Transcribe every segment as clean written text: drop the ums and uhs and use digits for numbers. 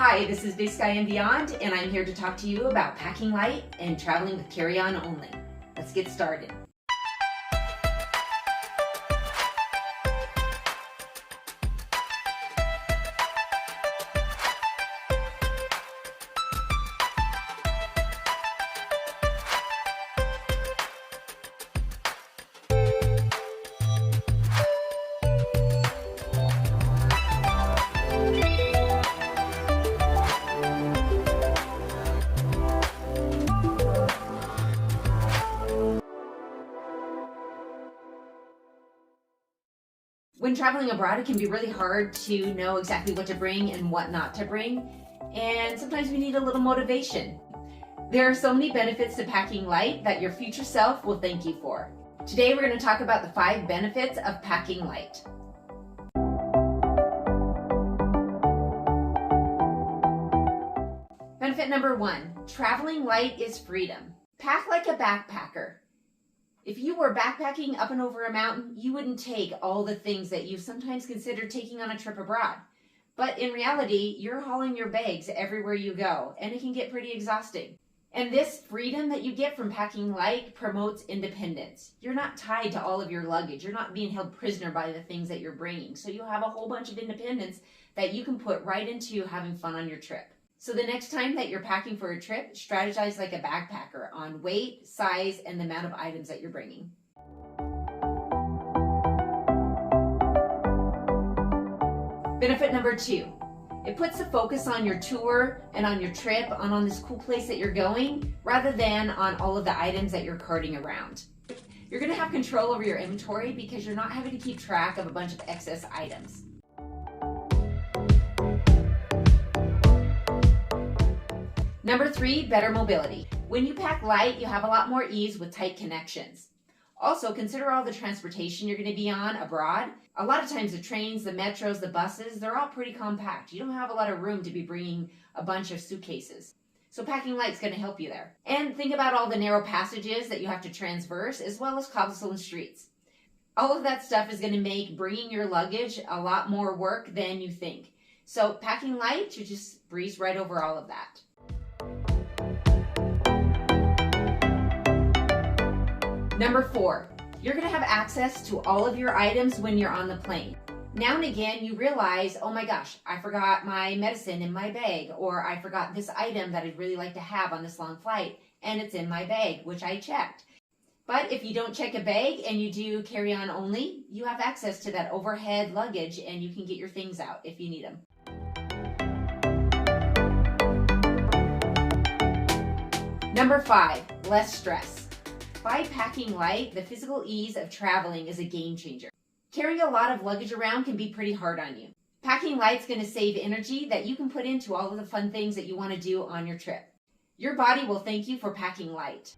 Hi, this is Big Sky and Beyond, and I'm here to talk to you about packing light and traveling with carry-on only. Let's get started. When traveling abroad, it can be really hard to know exactly what to bring and what not to bring, and sometimes we need a little motivation. There are so many benefits to packing light that your future self will thank you for. Today we're going to talk about the 5 benefits of packing light. Benefit number 1, traveling light is freedom. Pack like a backpacker. If you were backpacking up and over a mountain, you wouldn't take all the things that you sometimes consider taking on a trip abroad. But in reality, you're hauling your bags everywhere you go, and it can get pretty exhausting. And this freedom that you get from packing light promotes independence. You're not tied to all of your luggage. You're not being held prisoner by the things that you're bringing. So you have a whole bunch of independence that you can put right into having fun on your trip. So the next time that you're packing for a trip, strategize like a backpacker on weight, size, and the amount of items that you're bringing. Benefit number 2, it puts the focus on your tour and on your trip and on this cool place that you're going, rather than on all of the items that you're carting around. You're going to have control over your inventory because you're not having to keep track of a bunch of excess items. Number 3, better mobility. When you pack light, you have a lot more ease with tight connections. Also, consider all the transportation you're going to be on abroad. A lot of times the trains, the metros, the buses, they're all pretty compact. You don't have a lot of room to be bringing a bunch of suitcases. So packing light's going to help you there. And think about all the narrow passages that you have to traverse, as well as cobblestone streets. All of that stuff is going to make bringing your luggage a lot more work than you think. So packing light, you just breeze right over all of that. Number 4, you're going to have access to all of your items when you're on the plane. Now and again, you realize, oh my gosh, I forgot my medicine in my bag, or I forgot this item that I'd really like to have on this long flight, and it's in my bag, which I checked. But if you don't check a bag and you do carry-on only, you have access to that overhead luggage and you can get your things out if you need them. Number 5, less stress. By packing light, the physical ease of traveling is a game changer. Carrying a lot of luggage around can be pretty hard on you. Packing light's going to save energy that you can put into all of the fun things that you want to do on your trip. Your body will thank you for packing light.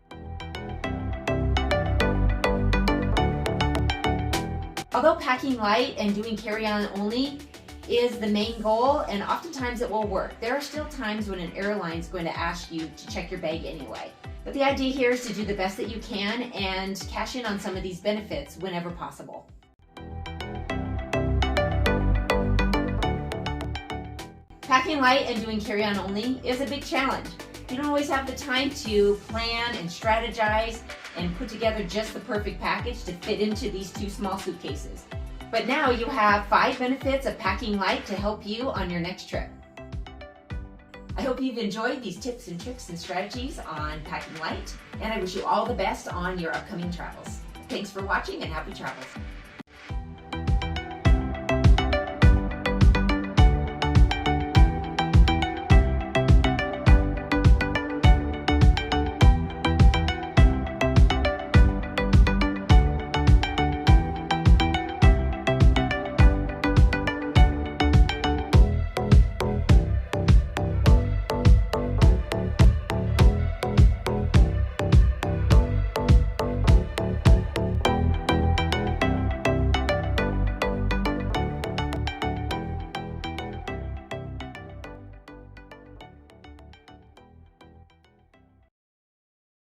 Although packing light and doing carry-on only is the main goal, and oftentimes it will work, there are still times when an airline is going to ask you to check your bag anyway. But the idea here is to do the best that you can and cash in on some of these benefits whenever possible. Packing light and doing carry-on only is a big challenge. You don't always have the time to plan and strategize and put together just the perfect package to fit into these 2 small suitcases. But now you have 5 benefits of packing light to help you on your next trip. I hope you've enjoyed these tips and tricks and strategies on packing light, and I wish you all the best on your upcoming travels. Thanks for watching and happy travels.